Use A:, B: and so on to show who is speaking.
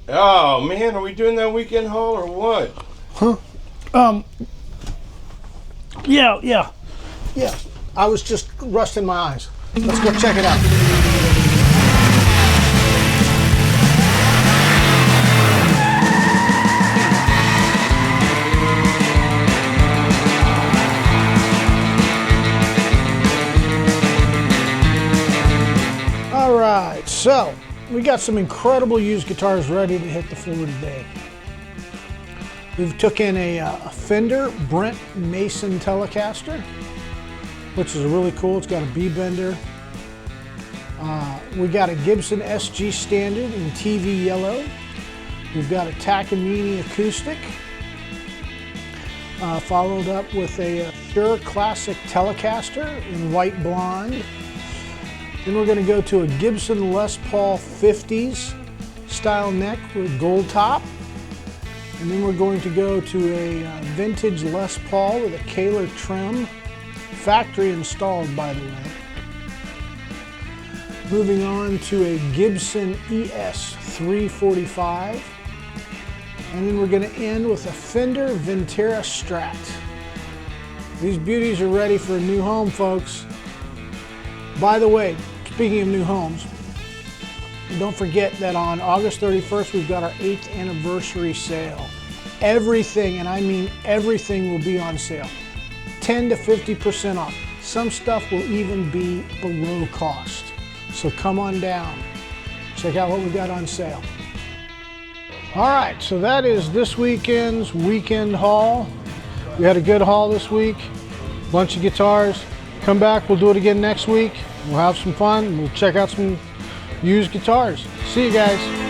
A: Oh man, are we doing that weekend haul or what?
B: Huh? Yeah. I was just rusting my eyes. Let's go check it out. All right, so we got some incredible used guitars ready to hit the floor today. We've took in a Fender Brent Mason Telecaster, which is really cool. It's got a B-bender. We got a Gibson SG Standard in TV yellow. We've got a Takamine Acoustic, followed up with a Suhr Classic Telecaster in white blonde. Then we're going to go to a Gibson Les Paul 50s style neck with gold top. And then we're going to go to a vintage Les Paul with a Kahler trem, factory installed by the way. Moving on to a Gibson ES 345. And then we're going to end with a Fender Vintera Strat. These beauties are ready for a new home, folks. By the way, speaking of new homes, don't forget that on August 31st, we've got our 8th anniversary sale. Everything, and I mean everything, will be on sale. 10 to 50% off. Some stuff will even be below cost. So come on down. Check out what we got on sale. All right, so that is this weekend's weekend haul. We had a good haul this week. Bunch of guitars. Come back, we'll do it again next week. We'll have some fun. We'll check out some used guitars. See you guys.